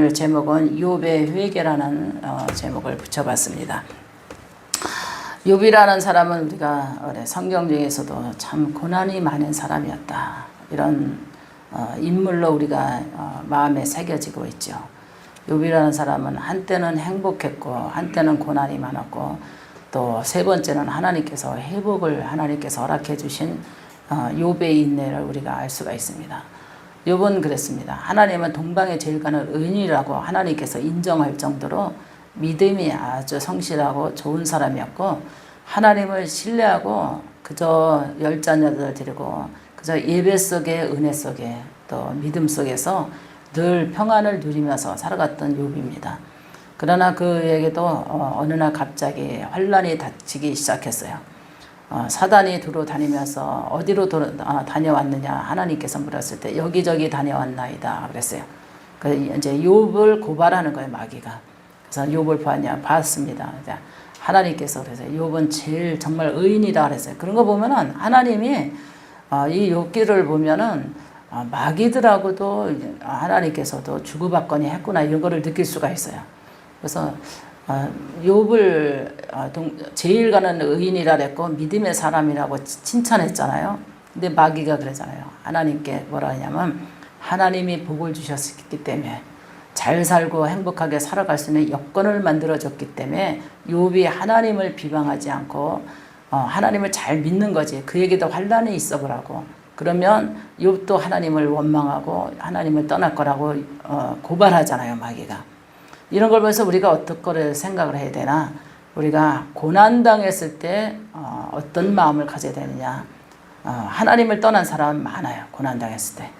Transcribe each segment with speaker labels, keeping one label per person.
Speaker 1: 오늘 제목은 욥의 회개라는 제목을 붙여봤습니다. 욥이라는 사람은 우리가 성경 중에서도 참 고난이 많은 사람이었다. 이런 인물로 우리가 마음에 새겨지고 있죠. 욥이라는 사람은 한때는 행복했고 한때는 고난이 많았고 또 세 번째는 하나님께서 회복을 하나님께서 허락해 주신 욥의 인내를 우리가 알 수가 있습니다. 욥은 그랬습니다. 하나님은 동방에 제일 가는 의인이라고 하나님께서 인정할 정도로 믿음이 아주 성실하고 좋은 사람이었고 하나님을 신뢰하고 그저 열자녀들 드리고 그저 예배 속에 은혜 속에 또 믿음 속에서 늘 평안을 누리면서 살아갔던 욥입니다. 그러나 그에게도 어느 날 갑자기 환란이 닥치기 시작했어요. 사단이 두루 다니면서 어디로 다녀왔느냐 하나님께서 물었을 때 여기저기 다녀왔나이다 그랬어요. 그래서 이제 욥을 고발하는 거예요, 마귀가. 그래서 욥을 봤습니다. 하나님께서 그래서 욥은 제일 정말 의인이다 그랬어요. 그런 거 보면은 하나님이 이 욥기를 보면은 마귀들하고도 하나님께서도 주고받거니 했구나 이런 거를 느낄 수가 있어요. 그래서 욥을 제일 가는 의인이라 그랬고 믿음의 사람이라고 칭찬했잖아요. 근데 마귀가 그러잖아요. 하나님께 뭐라 하냐면 하나님이 복을 주셨기 때문에 잘 살고 행복하게 살아갈 수 있는 여건을 만들어줬기 때문에 욥이 하나님을 비방하지 않고 하나님을 잘 믿는 거지. 그에게도 환란이 있어 보라고. 그러면 욥도 하나님을 원망하고 하나님을 떠날 거라고 고발하잖아요, 마귀가. 이런 걸 보면서 우리가 어떻게 생각을 해야 되나? 우리가 고난당했을 때 어떤 마음을 가져야 되느냐? 하나님을 떠난 사람은 많아요. 고난당했을 때.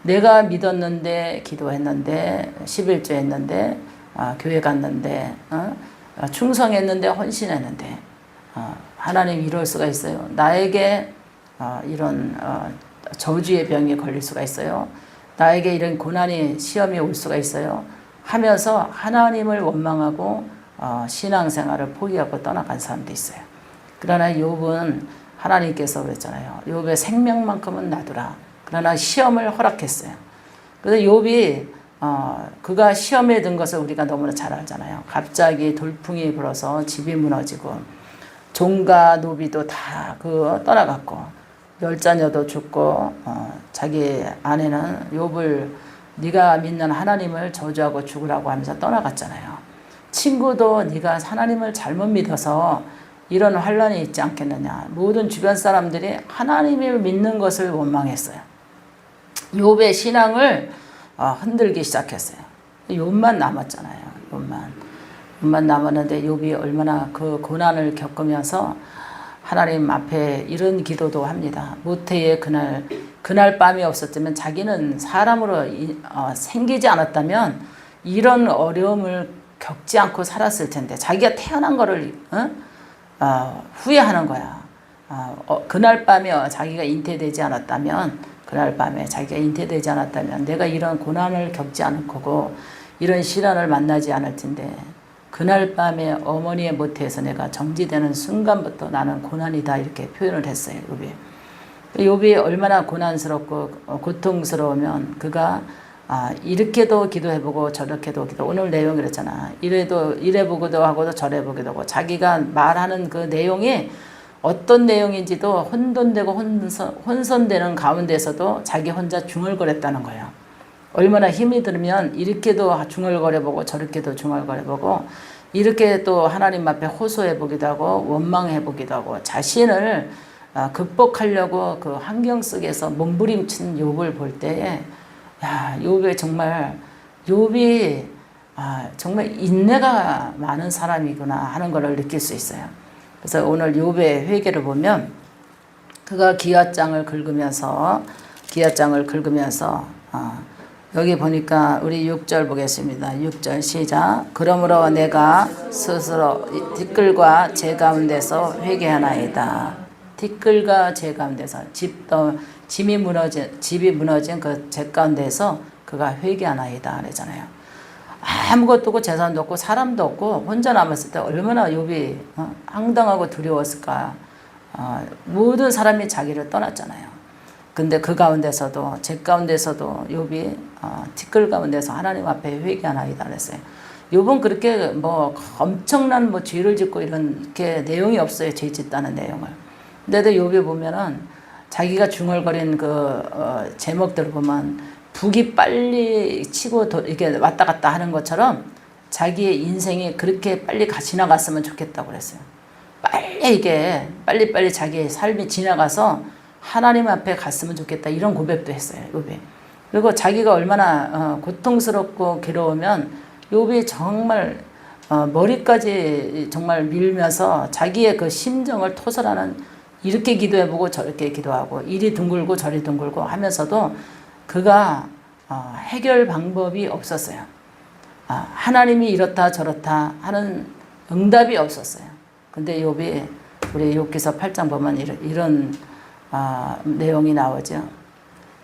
Speaker 1: 내가 믿었는데 기도했는데 11조 했는데 교회 갔는데 충성했는데 헌신했는데 하나님 이럴 수가 있어요. 나에게 이런 저주의 병이 걸릴 수가 있어요. 나에게 이런 고난이 시험이 올 수가 있어요. 하면서 하나님을 원망하고 신앙생활을 포기하고 떠나간 사람도 있어요. 그러나 욥은 하나님께서 그랬잖아요. 욥의 생명만큼은 놔두라. 그러나 시험을 허락했어요. 그래서 욥이 그가 시험에 든 것을 우리가 너무나 잘 알잖아요. 갑자기 돌풍이 불어서 집이 무너지고 종과 노비도 다 떠나갔고 열자녀도 죽고 자기 아내는 욥을 네가 믿는 하나님을 저주하고 죽으라고 하면서 떠나갔잖아요. 친구도 네가 하나님을 잘못 믿어서 이런 환란이 있지 않겠느냐. 모든 주변 사람들이 하나님을 믿는 것을 원망했어요. 욥의 신앙을 흔들기 시작했어요. 욥만 남았잖아요. 욥만 남았는데 욥이 얼마나 그 고난을 겪으면서 하나님 앞에 이런 기도도 합니다. 모태의 그날 밤이 없었다면 자기는 사람으로 생기지 않았다면 이런 어려움을 겪지 않고 살았을 텐데 자기가 태어난 거를 후회하는 거야. 그날 밤에 자기가 잉태되지 않았다면 내가 이런 고난을 겪지 않을 거고 이런 시련을 만나지 않을 텐데 그날 밤에 어머니의 모태에서 내가 정지되는 순간부터 나는 고난이다 이렇게 표현을 했어요. 욥이 얼마나 고난스럽고 고통스러우면 그가 이렇게도 기도해보고 저렇게도 기도. 오늘 내용 그랬잖아. 이래 보기도 하고 저래 보기도 하고 자기가 말하는 그 내용이 어떤 내용인지도 혼돈되고 혼선되는 가운데서도 자기 혼자 중얼거렸다는 거예요. 얼마나 힘이 들면 이렇게도 중얼거려보고 저렇게도 중얼거려보고 이렇게 또 하나님 앞에 호소해보기도 하고 원망해보기도 하고 자신을 극복하려고 그 환경 속에서 몸부림친 욥을 볼 때에 욥이 정말 인내가 많은 사람이구나 하는 것을 느낄 수 있어요. 그래서 오늘 욥의 회개를 보면 그가 기앗장을 긁으면서 여기 보니까 우리 6절 보겠습니다. 6절 시작. 그러므로 내가 스스로 티끌과 재 가운데서 회개하나이다. 티끌과 재 가운데서 집이 무너진 그 재 가운데서 그가 회개하나이다 그러잖아요. 아무것도 없고 재산도 없고 사람도 없고 혼자 남았을 때 얼마나 욥이 황당하고 두려웠을까. 모든 사람이 자기를 떠났잖아요. 근데 그 가운데서도 제 가운데서도 욥이 티끌 가운데서 하나님 앞에 회개하나이다 그랬어요. 욥은 그렇게 뭐 엄청난 뭐 죄를 짓고 이렇게 내용이 없어요. 죄 짓다는 내용을. 근데도 욥에 보면은 자기가 중얼거린 그 제목들을 보면 북이 빨리 치고 이렇게 왔다 갔다 하는 것처럼 자기의 인생이 그렇게 빨리 지나갔으면 좋겠다고 그랬어요. 빨리 이게 빨리빨리 자기의 삶이 지나가서 하나님 앞에 갔으면 좋겠다 이런 고백도 했어요. 욥이. 그리고 자기가 얼마나 고통스럽고 괴로우면 욥이 정말 머리까지 정말 밀면서 자기의 그 심정을 토설하는 이렇게 기도해보고 저렇게 기도하고 이리 둥글고 저리 둥글고 하면서도 그가 해결 방법이 없었어요. 하나님이 이렇다 저렇다 하는 응답이 없었어요. 근데 욥이 우리 욥기서 8장 보면 이런 내용이 나오죠.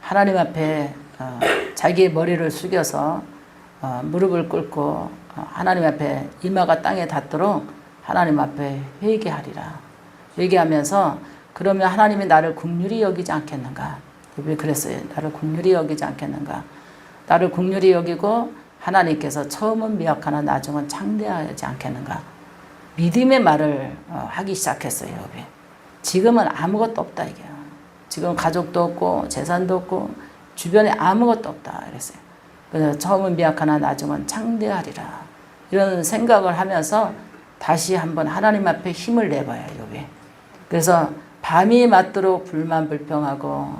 Speaker 1: 하나님 앞에 자기의 머리를 숙여서 무릎을 꿇고 하나님 앞에 이마가 땅에 닿도록 하나님 앞에 회개하리라. 회개하면서 그러면 하나님이 나를 긍휼히 여기지 않겠는가. 욥이 그랬어요. 나를 긍휼히 여기지 않겠는가. 나를 긍휼히 여기고 하나님께서 처음은 미약하나 나중은 창대하지 않겠는가. 믿음의 말을 하기 시작했어요. 욥이. 지금은 아무것도 없다 이게요. 지금 가족도 없고 재산도 없고 주변에 아무것도 없다 그랬어요. 그래서 처음은 미약하나 나중은 창대하리라. 이런 생각을 하면서 다시 한번 하나님 앞에 힘을 내봐요. 욥이. 그래서 밤이 맞도록 불만불평하고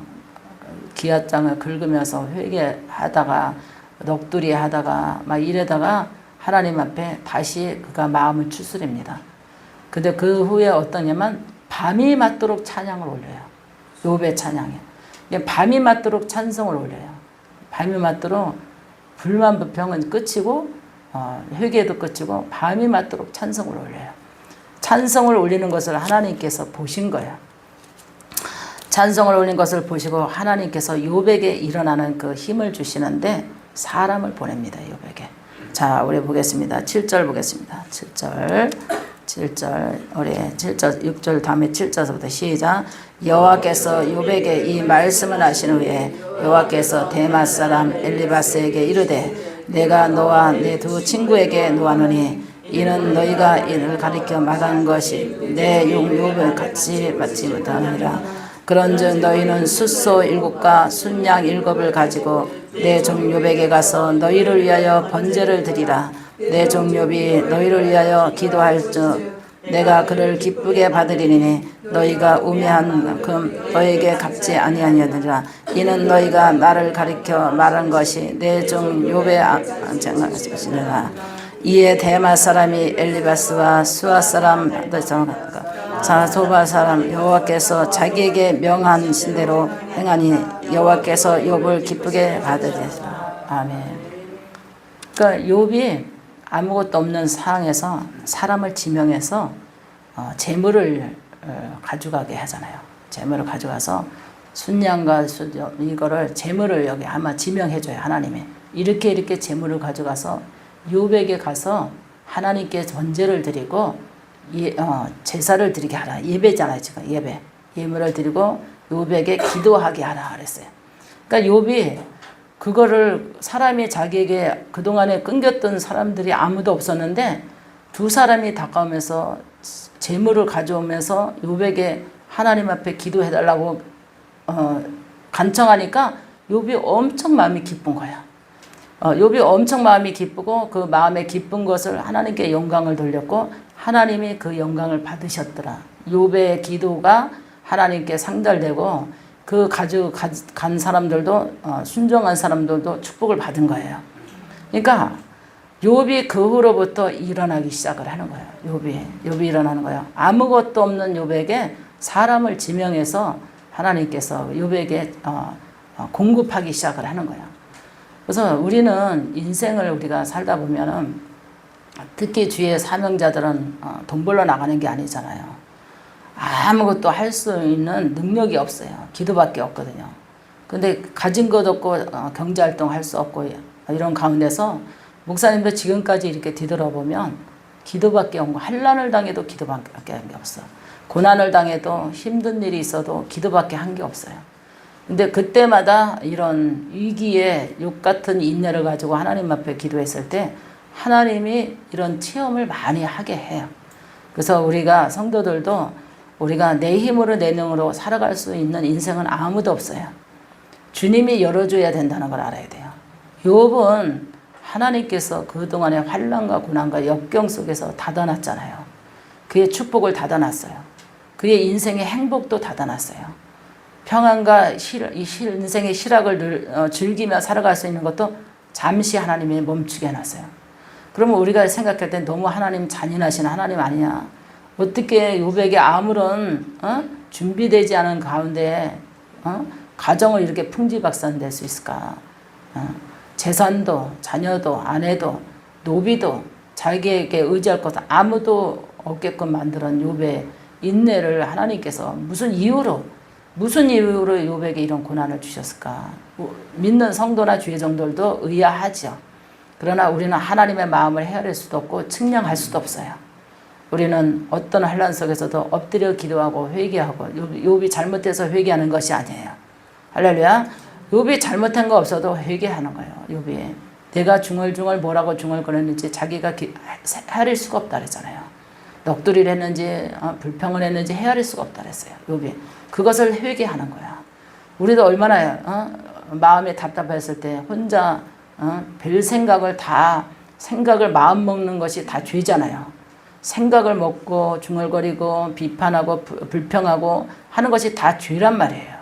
Speaker 1: 기앗장을 긁으면서 회개하다가 넋두리 하다가 막 이러다가 하나님 앞에 다시 그가 마음을 추스립니다. 근데 그 후에 어떠냐면 밤이 맞도록 찬양을 올려요. 욥의 찬양이. 밤이 맞도록 찬송을 올려요. 밤이 맞도록 불만불평은 끝이고 회개도 끝이고 밤이 맞도록 찬송을 올려요. 찬송을 올리는 것을 하나님께서 보신 거예요. 찬송을 올린 것을 보시고 하나님께서 욥에게 일어나는 그 힘을 주시는데 사람을 보냅니다. 욥에게. 자, 우리 보겠습니다. 7절 보겠습니다. 7절 우리 7절 6절 다음에 7절부터 시작. 여호와께서 욥에게 이 말씀을 하신 후에 여호와께서 대맛 사람 엘리바스에게 이르되 내가 너와 내 두 친구에게 노하노니 이는 너희가 이를 가리켜 말하는 것이 내 용 욥을 같이 받지 못하느니라. 그런즉 너희는 숫소 7과 순양 7을 가지고 내 종 욥에게 가서 너희를 위하여 번제를 드리라. 내 종 욥이 너희를 위하여 기도할즉 내가 그를 기쁘게 받으리니 너희가 우매한 만큼 너에게 갚지 아니하느니라. 이는 너희가 나를 가리켜 말한 것이 내 종 욥의 안장하시니라. 이에 대마 사람이 엘리바스와 수아 사람 자소바 사람 여호와께서 자기에게 명하신 대로 행하니 여호와께서 욥을 기쁘게 받으리라. 아멘. 그러니까 욥이 아무것도 없는 상황에서 사람을 지명해서 재물을 가져가게 하잖아요. 재물을 가져가서 순양과 이거를 재물을 여기 아마 지명해줘요. 하나님이 이렇게 재물을 가져가서 욥에게 가서 하나님께 번제를 드리고 제사를 드리게 하라. 예배잖아요. 지금 예물을 드리고 욥에게 기도하게 하라 그랬어요. 그러니까 욥이 그거를 사람이 자기에게 그동안에 끊겼던 사람들이 아무도 없었는데 두 사람이 다가오면서 재물을 가져오면서 욥에게 하나님 앞에 기도해달라고 간청하니까 욥이 엄청 마음이 기쁜 거야. 욥이 엄청 마음이 기쁘고 그 마음에 기쁜 것을 하나님께 영광을 돌렸고 하나님이 그 영광을 받으셨더라. 욥의 기도가 하나님께 상달되고 그 가져간 사람들도 순종한 사람들도 축복을 받은 거예요. 그러니까 욥이 그 후로부터 일어나기 시작을 하는 거예요. 욥이 일어나는 거예요. 아무것도 없는 욥에게 사람을 지명해서 하나님께서 욥에게 공급하기 시작을 하는 거예요. 그래서 우리는 인생을 우리가 살다 보면은 특히 주의 사명자들은 돈 벌러 나가는 게 아니잖아요. 아무것도 할 수 있는 능력이 없어요. 기도밖에 없거든요. 근데 가진 것 없고 경제활동 할 수 없고 이런 가운데서 목사님도 지금까지 이렇게 뒤돌아보면 기도밖에 없고 환난을 당해도 기도밖에 한 게 없어. 고난을 당해도 힘든 일이 있어도 기도밖에 한 게 없어요. 근데 그때마다 이런 위기에 욕 같은 인내를 가지고 하나님 앞에 기도했을 때 하나님이 이런 체험을 많이 하게 해요. 그래서 우리가 성도들도 우리가 내 힘으로 내 능으로 살아갈 수 있는 인생은 아무도 없어요. 주님이 열어줘야 된다는 걸 알아야 돼요. 욥은 하나님께서 그동안의 환난과 고난과 역경 속에서 닫아놨잖아요. 그의 축복을 닫아놨어요. 그의 인생의 행복도 닫아놨어요. 평안과 인생의 실학을 즐기며 살아갈 수 있는 것도 잠시 하나님이 멈추게 해놨어요. 그러면 우리가 생각할 때 너무 하나님 잔인하신 하나님 아니냐. 어떻게 욥에게 아무런 준비되지 않은 가운데 가정을 이렇게 풍지박산될 수 있을까. 재산도 자녀도 아내도 노비도 자기에게 의지할 것 아무도 없게끔 만드는 욥의 인내를 하나님께서 무슨 이유로 욥에게 이런 고난을 주셨을까. 믿는 성도나 주의 종들도 의아하죠. 그러나 우리는 하나님의 마음을 헤아릴 수도 없고 측량할 수도 없어요. 우리는 어떤 환난 속에서도 엎드려 기도하고 회개하고 욥이 잘못해서 회개하는 것이 아니에요. 할렐루야. 욥이 잘못한 거 없어도 회개하는 거예요. 욥이 내가 중얼중얼 뭐라고 중얼거렸는지 자기가 헤아릴 수가 없다 그랬잖아요. 넋두리를 했는지 불평을 했는지 헤아릴 수가 없다 그랬어요. 욥이 그것을 회개하는 거야. 우리도 얼마나 마음이 답답했을 때 혼자 별 생각을 마음 먹는 것이 다 죄잖아요. 생각을 먹고 중얼거리고 비판하고 불평하고 하는 것이 다 죄란 말이에요.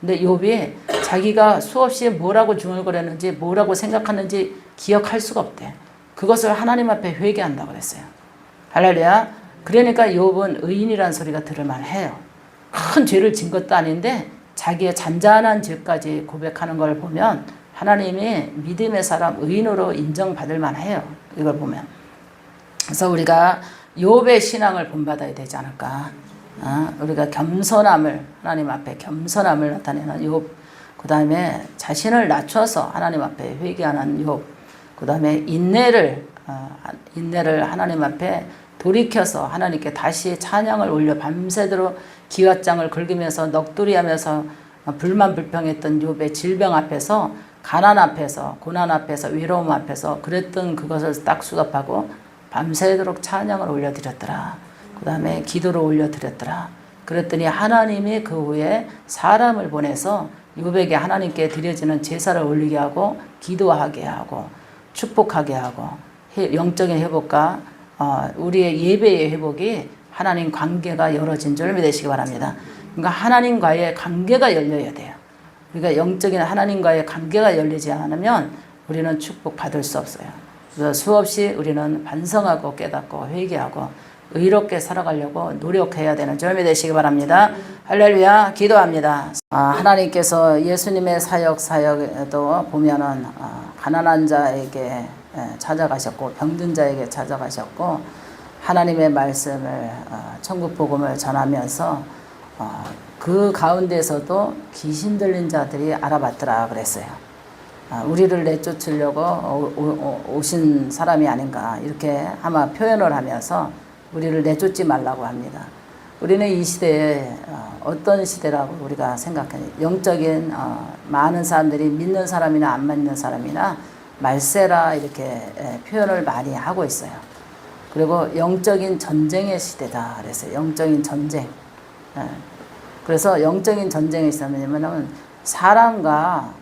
Speaker 1: 근데 욥이 자기가 수없이 뭐라고 중얼거렸는지 뭐라고 생각하는지 기억할 수가 없대. 그것을 하나님 앞에 회개한다고 그랬어요. 할렐루야. 그러니까 욥은 의인이라는 소리가 들을만 해요. 큰 죄를 진 것도 아닌데 자기의 잔잔한 죄까지 고백하는 걸 보면 하나님이 믿음의 사람 의인으로 인정받을 만해요. 이걸 보면. 그래서 우리가 욥의 신앙을 본받아야 되지 않을까. 우리가 겸손함을 하나님 앞에 겸손함을 나타내는 욥, 그 다음에 자신을 낮춰서 하나님 앞에 회개하는 욥, 그 다음에 인내를 하나님 앞에 돌이켜서 하나님께 다시 찬양을 올려 밤새도록 기왓장을 긁으면서 넋두리하면서 불만 불평했던 욥의 질병 앞에서 가난 앞에서 고난 앞에서 외로움 앞에서 그랬던 그것을 딱 수갑하고 밤새도록 찬양을 올려드렸더라. 그 다음에 기도를 올려드렸더라. 그랬더니 하나님이 그 후에 사람을 보내서 욥에게 하나님께 드려지는 제사를 올리게 하고 기도하게 하고 축복하게 하고 영적인 회복과 우리의 예배의 회복이 하나님 관계가 열어진 줄 믿으시기 바랍니다. 그러니까 하나님과의 관계가 열려야 돼요. 우리가 영적인 하나님과의 관계가 열리지 않으면 우리는 축복받을 수 없어요. 그래서 수없이 우리는 반성하고 깨닫고 회개하고 의롭게 살아가려고 노력해야 되는 줄 믿으시기 바랍니다. 할렐루야. 기도합니다. 하나님께서 예수님의 사역에도 보면은 가난한 자에게 찾아가셨고 병든 자에게 찾아가셨고 하나님의 말씀을 천국 복음을 전하면서 그 가운데서도 귀신 들린 자들이 알아봤더라 그랬어요. 우리를 내쫓으려고 오신 사람이 아닌가 이렇게 아마 표현을 하면서 우리를 내쫓지 말라고 합니다. 우리는 이 시대에 어떤 시대라고 우리가 생각해요. 영적인 많은 사람들이 믿는 사람이나 안 믿는 사람이나 말세라 이렇게 표현을 많이 하고 있어요. 그리고 영적인 전쟁의 시대다 그랬어요. 영적인 전쟁. 그래서 영적인 전쟁이 있으면 사람과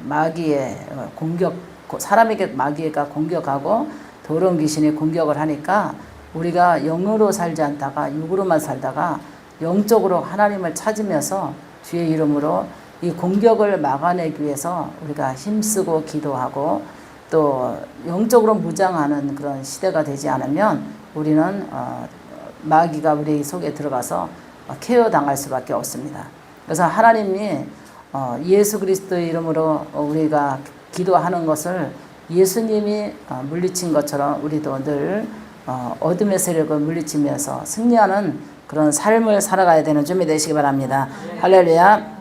Speaker 1: 마귀의 공격, 사람에게 마귀가 공격하고 더러운 귀신이 공격을 하니까 우리가 영으로 살지 않다가 육으로만 살다가 영적으로 하나님을 찾으면서 주의 이름으로 이 공격을 막아내기 위해서 우리가 힘쓰고 기도하고 또 영적으로 무장하는 그런 시대가 되지 않으면 우리는 마귀가 우리 속에 들어가서 케어당할 수밖에 없습니다. 그래서 하나님이 예수 그리스도의 이름으로 우리가 기도하는 것을 예수님이 물리친 것처럼 우리도 늘 어둠의 세력을 물리치면서 승리하는 그런 삶을 살아가야 되는 준비 되시기 바랍니다. 할렐루야.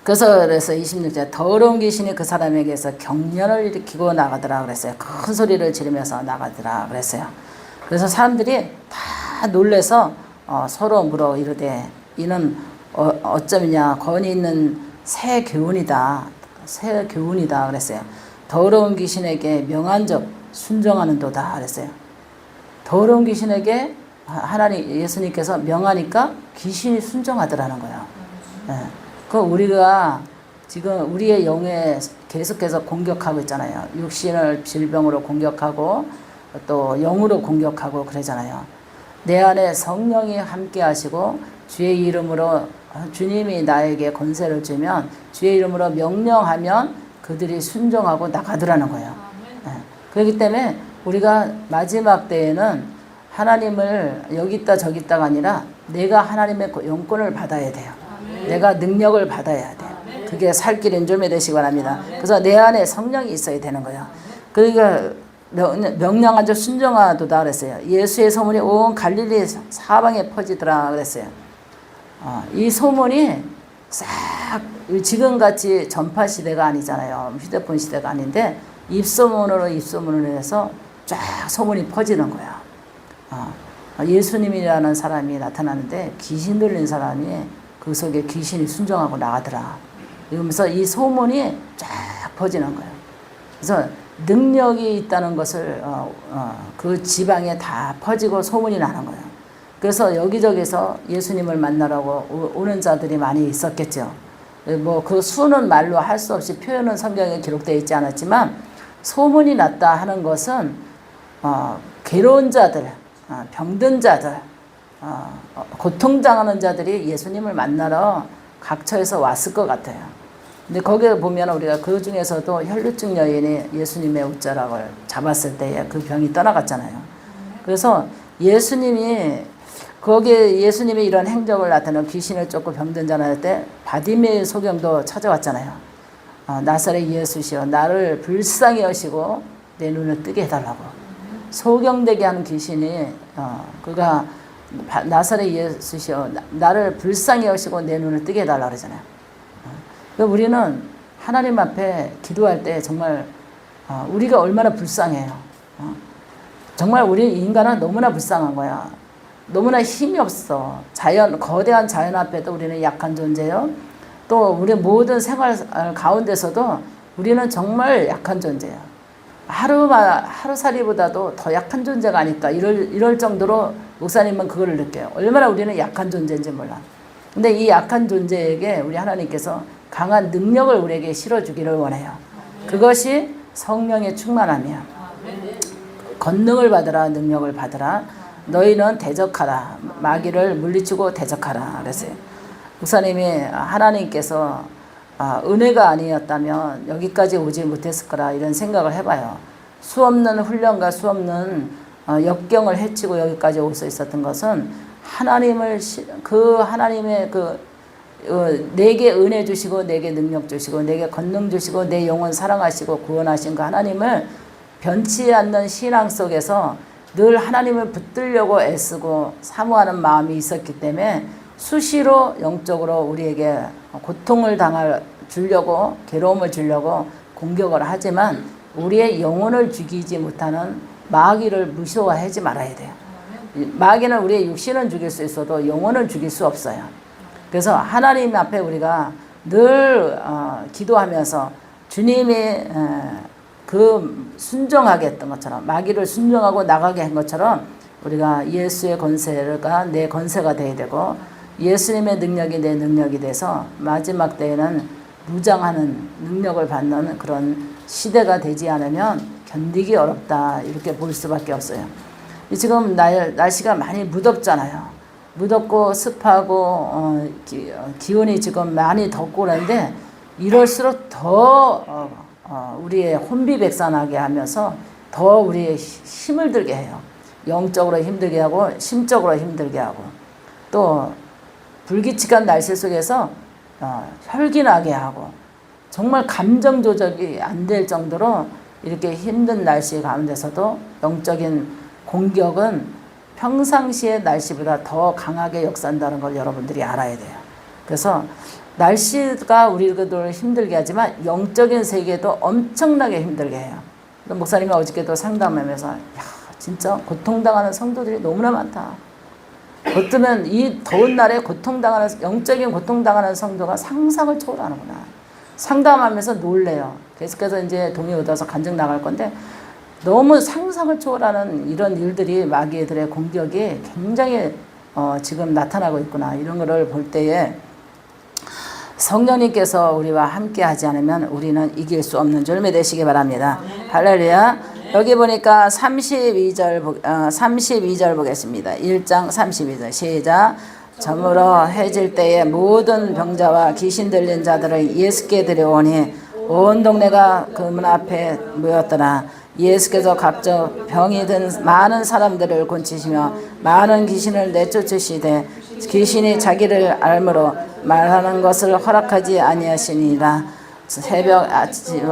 Speaker 1: 그래서 26절 더러운 귀신이 그 사람에게서 경련을 일으키고 나가더라 그랬어요. 큰 소리를 지르면서 나가더라 그랬어요. 그래서 사람들이 다 놀래서 서로 물어 이르되 이는 어쩌느냐 권위 있는 새 교훈이다. 새 교훈이다 그랬어요. 더러운 귀신에게 명한적 순종하는도다 그랬어요. 더러운 귀신에게 하나님 예수님께서 명하니까 귀신이 순종하더라는 거예요. 예. 그 우리가 지금 우리의 영에 계속해서 공격하고 있잖아요. 육신을 질병으로 공격하고 또 영으로 공격하고 그러잖아요. 내 안에 성령이 함께 하시고 주의 이름으로 주님이 나에게 권세를 주면 주의 이름으로 명령하면 그들이 순종하고 나가더라는 거예요. 예. 그렇기 때문에 우리가 마지막 때에는 하나님을 여기 있다 저기 있다가 아니라 내가 하나님의 영권을 받아야 돼요. 내가 능력을 받아야 돼요. 그게 살 길인 줄 믿으시기 바랍니다. 그래서 내 안에 성령이 있어야 되는 거예요. 그러니까 명령한 줄 순종하도다 그랬어요. 예수의 소문이 온 갈릴리 사방에 퍼지더라 그랬어요. 이 소문이 싹 지금같이 전파 시대가 아니잖아요. 휴대폰 시대가 아닌데 입소문으로 해서 쫙 소문이 퍼지는 거야. 예수님이라는 사람이 나타나는데 귀신 들린 사람이 그 속에 귀신이 순종하고 나가더라. 이러면서 이 소문이 쫙 퍼지는 거예요. 그래서 능력이 있다는 것을 그 지방에 다 퍼지고 소문이 나는 거예요. 그래서 여기저기서 예수님을 만나라고 오는 자들이 많이 있었겠죠. 뭐 그 수는 말로 할 수 없이 표현은 성경에 기록되어 있지 않았지만 소문이 났다 하는 것은 괴로운 자들, 병든 자들, 고통당하는 자들이 예수님을 만나러 각처에서 왔을 것 같아요. 근데 거기에 보면 우리가 그 중에서도 혈루증 여인이 예수님의 옷자락을 잡았을 때에 그 병이 떠나갔잖아요. 그래서 예수님이 거기에 예수님이 이런 행적을 나타내는 귀신을 쫓고 병든 자를 할 때 바디메의 소경도 찾아왔잖아요. 나사렛 예수시여 나를 불쌍히 여시고 내 눈을 뜨게 해달라고. 소경되게 하는 귀신이 그가 나사렛 예수시여 나를 불쌍히 여시고 내 눈을 뜨게 해달라고 그러잖아요. 우리는 하나님 앞에 기도할 때 정말 우리가 얼마나 불쌍해요. 정말 우리 인간은 너무나 불쌍한 거야. 너무나 힘이 없어. 거대한 자연 앞에도 우리는 약한 존재요. 또 우리 모든 생활 가운데서도 우리는 정말 약한 존재야. 하루살이보다도 더 약한 존재가 아닐까 이럴 정도로 목사님은 그거를 느껴요. 얼마나 우리는 약한 존재인지 몰라. 근데 이 약한 존재에게 우리 하나님께서 강한 능력을 우리에게 실어주기를 원해요. 그것이 성령의 충만함이야. 권능을 받으라, 능력을 받으라. 너희는 대적하라. 마귀를 물리치고 대적하라. 그랬어요. 목사님이 하나님께서 은혜가 아니었다면 여기까지 오지 못했을 거라 이런 생각을 해봐요. 수없는 훈련과 수없는 역경을 헤치고 여기까지 올 수 있었던 것은 하나님의 내게 은혜 주시고 내게 능력 주시고 내게 권능 주시고 내 영혼 사랑하시고 구원하신 그 하나님을 변치 않는 신앙 속에서 늘 하나님을 붙들려고 애쓰고 사모하는 마음이 있었기 때문에 수시로 영적으로 우리에게 고통을 주려고 괴로움을 주려고 공격을 하지만 우리의 영혼을 죽이지 못하는 마귀를 무서워하지 말아야 돼요. 마귀는 우리의 육신은 죽일 수 있어도 영혼을 죽일 수 없어요. 그래서 하나님 앞에 우리가 늘 기도하면서 주님이 그 순종하게 했던 것처럼 마귀를 순종하고 나가게 한 것처럼 우리가 예수의 권세가 내 권세가 되어야 되고 예수님의 능력이 내 능력이 돼서 마지막 때에는 무장하는 능력을 받는 그런 시대가 되지 않으면 견디기 어렵다 이렇게 볼 수밖에 없어요. 지금 날씨가 많이 무덥잖아요. 무덥고 습하고 기온이 지금 많이 덥고 그런데 이럴수록 더 우리의 혼비백산하게 하면서 더 우리의 힘을 들게 해요. 영적으로 힘들게 하고 심적으로 힘들게 하고 또 불규칙한 날씨 속에서 혈기나게 하고 정말 감정 조절이 안 될 정도로 이렇게 힘든 날씨 가운데서도 영적인 공격은 평상시의 날씨보다 더 강하게 역사한다는 걸 여러분들이 알아야 돼요. 그래서 날씨가 우리를 힘들게 하지만 영적인 세계도 엄청나게 힘들게 해요. 목사님이 어저께도 상담하면서 야 진짜 고통당하는 성도들이 너무나 많다. 어쩌면 이 더운 날에 고통당하는, 영적인 고통당하는 성도가 상상을 초월하는구나. 상담하면서 놀래요. 계속해서 이제 동의 얻어서 간증 나갈 건데, 너무 상상을 초월하는 이런 일들이, 마귀들의 공격이 굉장히 지금 나타나고 있구나. 이런 거를 볼 때에 성령님께서 우리와 함께 하지 않으면 우리는 이길 수 없는 줄 믿으시기 바랍니다. 할렐루야. 여기 보니까 32절 보겠습니다. 1장 32절 시작. 저물어 해질 때에 모든 병자와 귀신 들린 자들을 예수께 데려오니 온 동네가 그 문 앞에 모였더라. 예수께서 각종 병이 든 많은 사람들을 고치시며 많은 귀신을 내쫓으시되 귀신이 자기를 알므로 말하는 것을 허락하지 아니하시니라. 새벽 아침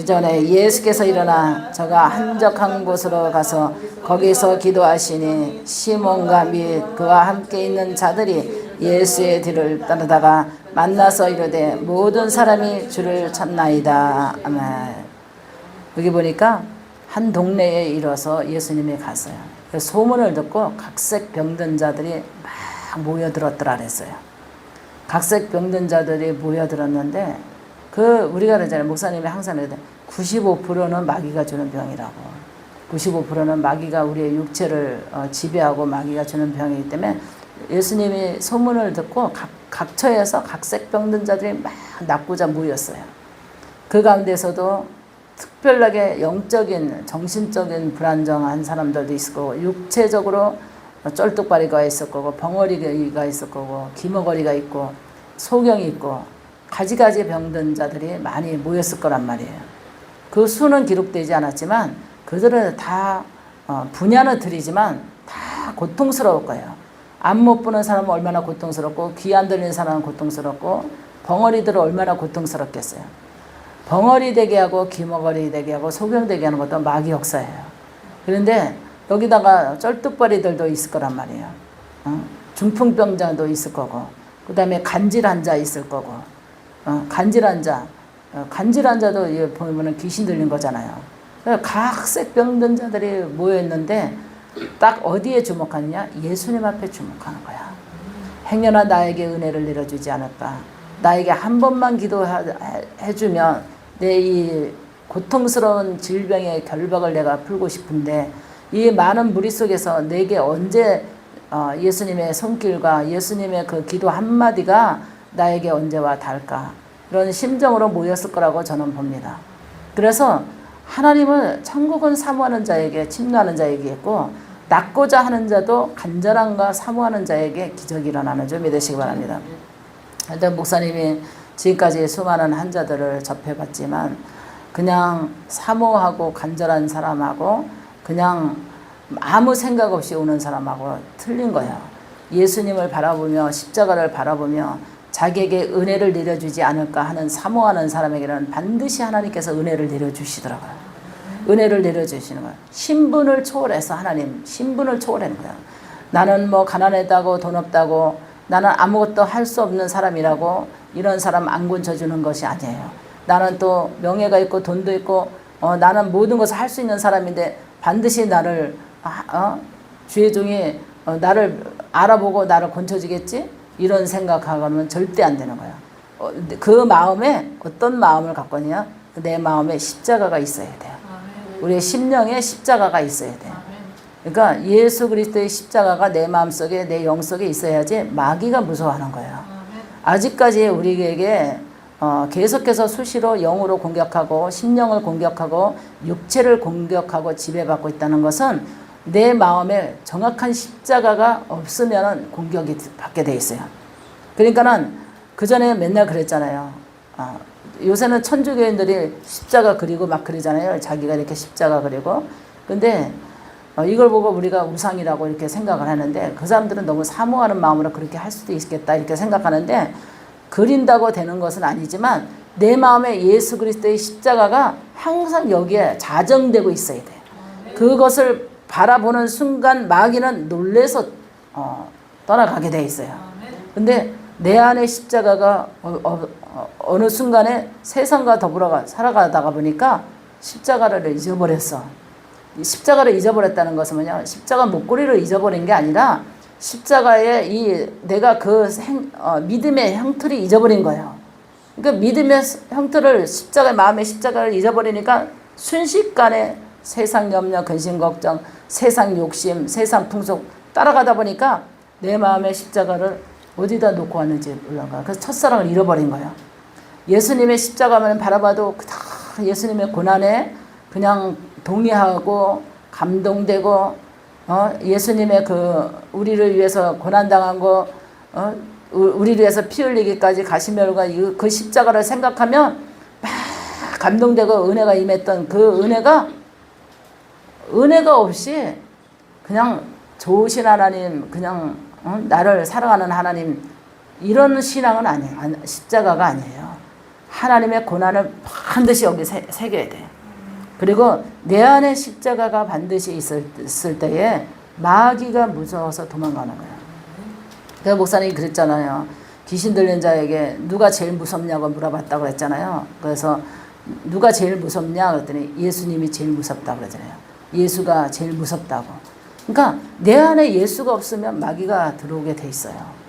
Speaker 1: 전에 예수께서 일어나 저가 한적한 곳으로 가서 거기서 기도하시니 시몬과 및 그와 함께 있는 자들이 예수의 뒤를 따르다가 만나서 이르되 모든 사람이 주를 찾나이다. 아멘. 여기 보니까 한 동네에 이뤄서 예수님이 갔어요. 소문을 듣고 각색 병든 자들이 막 모여들었더라 그랬어요. 각색 병든 자들이 모여들었는데, 우리가 그러잖아요. 목사님이 항상 그러는데 95%는 마귀가 주는 병이라고. 95%는 마귀가 우리의 육체를 지배하고 마귀가 주는 병이기 때문에 예수님이 소문을 듣고 각 처에서 각색 병든 자들이 막 낫고자 모였어요. 그 가운데서도 특별하게 영적인, 정신적인 불안정한 사람들도 있을 거고, 육체적으로 쩔뚝바리가 있을 거고, 벙어리가 있을 거고, 기머거리가 있고, 소경이 있고, 가지가지 병든 자들이 많이 모였을 거란 말이에요. 그 수는 기록되지 않았지만 그들은 다 분야는 들이지만 다 고통스러울 거예요. 안 못 보는 사람은 얼마나 고통스럽고, 귀 안 들리는 사람은 고통스럽고, 벙어리들은 얼마나 고통스럽겠어요. 벙어리 되게 하고 기머거리 되게 하고 소경 되게 하는 것도 마귀 역사예요. 그런데 여기다가 쩔뚝바리들도 있을 거란 말이에요. 중풍병자도 있을 거고, 그 다음에 간질환 자 있을 거고, 간질환 자도 보면은 귀신 들린 거잖아요. 각색 병든 자들이 모여있는데 딱 어디에 주목하느냐? 예수님 앞에 주목하는 거야. 행여나 나에게 은혜를 내려주지 않을까? 나에게 한 번만 기도해주면 내 이 고통스러운 질병의 결박을 내가 풀고 싶은데, 이 많은 무리 속에서 내게 언제 예수님의 손길과 예수님의 그 기도 한마디가 나에게 언제와 닿을까? 이런 심정으로 모였을 거라고 저는 봅니다. 그래서 하나님은 천국은 사모하는 자에게, 침노하는 자에게 있고, 낫고자 하는 자도 간절함과 사모하는 자에게 기적이 일어나는 줄 믿으시기 바랍니다. 일단 목사님이 지금까지 수많은 환자들을 접해봤지만, 그냥 사모하고 간절한 사람하고 그냥 아무 생각 없이 오는 사람하고 틀린 거예요. 예수님을 바라보며 십자가를 바라보며 자기에게 은혜를 내려주지 않을까 하는 사모하는 사람에게는 반드시 하나님께서 은혜를 내려주시더라고요. 은혜를 내려주시는 거예요. 신분을 초월해서, 하나님 신분을 초월하는 거예요. 나는 뭐 가난하다고 돈 없다고, 나는 아무것도 할 수 없는 사람이라고 이런 사람 안 고쳐주는 것이 아니에요. 나는 또 명예가 있고 돈도 있고 나는 모든 것을 할 수 있는 사람인데 반드시 나를 주의 종이 나를 알아보고 나를 고쳐주겠지? 이런 생각하고는 절대 안 되는 거야. 그 마음에 어떤 마음을 갖고 있냐? 내 마음에 십자가가 있어야 돼요. 우리의 심령에 십자가가 있어야 돼요. 그러니까 예수 그리스도의 십자가가 내 마음속에, 내 영속에 있어야지 마귀가 무서워하는 거예요. 아직까지 우리에게 계속해서 수시로 영으로 공격하고 심령을 공격하고 육체를 공격하고 지배받고 있다는 것은 내 마음에 정확한 십자가가 없으면 공격이 받게 돼 있어요. 그러니까는 그 전에 맨날 그랬잖아요. 요새는 천주교인들이 십자가 그리고 막 그러잖아요. 자기가 이렇게 십자가 그리고. 근데 이걸 보고 우리가 우상이라고 이렇게 생각을 하는데, 그 사람들은 너무 사모하는 마음으로 그렇게 할 수도 있겠다 이렇게 생각하는데, 그린다고 되는 것은 아니지만 내 마음에 예수 그리스도의 십자가가 항상 여기에 자정되고 있어야 돼. 그것을 바라보는 순간 마귀는 놀래서 떠나가게 돼 있어요. 근데 내 안에 십자가가 어느 순간에 세상과 더불어 살아가다가 보니까 십자가를 잊어버렸어. 십자가를 잊어버렸다는 것은 뭐냐? 십자가 목걸이를 잊어버린 게 아니라 십자가에 내가 믿음의 형틀이 잊어버린 거예요. 그러니까 믿음의 형틀을 마음의 십자가를 잊어버리니까 순식간에 세상 염려, 근심, 걱정, 세상 욕심, 세상 풍속 따라가다 보니까 내 마음의 십자가를 어디다 놓고 왔는지 몰라요. 그래서 첫사랑을 잃어버린 거예요. 예수님의 십자가만 바라봐도 예수님의 고난에 그냥 동의하고 감동되고 예수님의 우리를 위해서 고난당한 거 우리를 위해서 피 흘리기까지 가시면과 그 십자가를 생각하면 막 감동되고 은혜가 임했던 그 은혜가 없이 그냥 좋으신 하나님, 그냥 나를 사랑하는 하나님, 이런 신앙은 아니에요. 십자가가 아니에요. 하나님의 고난을 반드시 여기 새겨야 돼. 그리고 내 안에 십자가가 반드시 있을 때에 마귀가 무서워서 도망가는 거예요. 그 목사님이 그랬잖아요. 귀신 들린 자에게 누가 제일 무섭냐고 물어봤다고 그랬잖아요. 그래서 누가 제일 무섭냐 그랬더니 예수님이 제일 무섭다고 그러잖아요. 예수가 제일 무섭다고. 그러니까 내 안에 예수가 없으면 마귀가 들어오게 돼 있어요.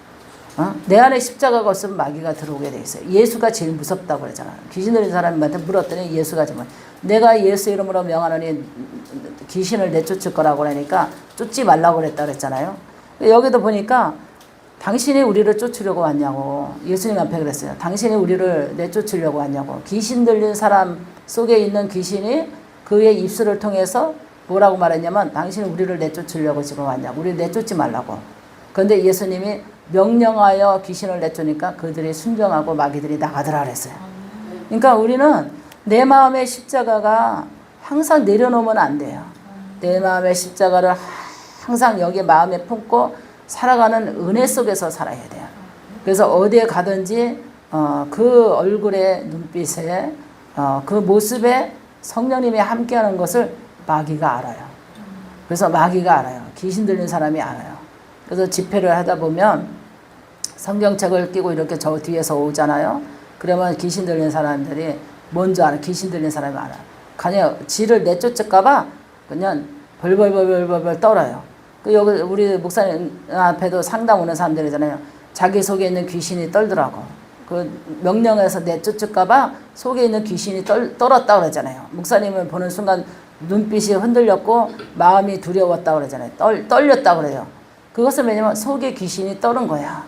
Speaker 1: 내 안에 십자가가 없으면 마귀가 들어오게 돼 있어요. 예수가 제일 무섭다고 그러잖아요. 귀신 들린 사람한테 물었더니 예수가 정말 내가 예수 이름으로 명하노니 귀신을 내쫓을 거라고 그러니까 쫓지 말라고 그랬다 그랬잖아요. 여기도 보니까 당신이 우리를 쫓으려고 왔냐고 예수님 앞에 그랬어요. 당신이 우리를 내쫓으려고 왔냐고. 귀신 들린 사람 속에 있는 귀신이 그의 입술을 통해서 뭐라고 말했냐면 당신이 우리를 내쫓으려고 지금 왔냐고. 우리를 내쫓지 말라고. 그런데 예수님이 명령하여 귀신을 내쫓으니까 그들이 순종하고 마귀들이 나가더라 그랬어요. 그러니까 우리는 내 마음의 십자가가 항상 내려놓으면 안 돼요. 내 마음의 십자가를 항상 여기 마음에 품고 살아가는 은혜 속에서 살아야 돼요. 그래서 어디에 가든지 그 얼굴의 눈빛에 그 모습에 성령님이 함께하는 것을 마귀가 알아요. 그래서 마귀가 알아요. 귀신 들린 사람이 알아요. 그래서 집회를 하다 보면 성경책을 끼고 이렇게 저 뒤에서 오잖아요. 그러면 귀신 들린 사람들이 뭔지 알아. 귀신 들린 사람이 알아. 그냥 지를 내쫓을까봐 그냥 벌벌벌벌벌 떨어요. 여기 우리 목사님 앞에도 상담 오는 사람들이잖아요. 자기 속에 있는 귀신이 떨더라고. 그 명령에서 내쫓을까봐 속에 있는 귀신이 떨었다 그러잖아요. 목사님을 보는 순간 눈빛이 흔들렸고 마음이 두려웠다 그러잖아요. 떨렸다 그래요. 그것은 왜냐면 속에 귀신이 떨은 거야.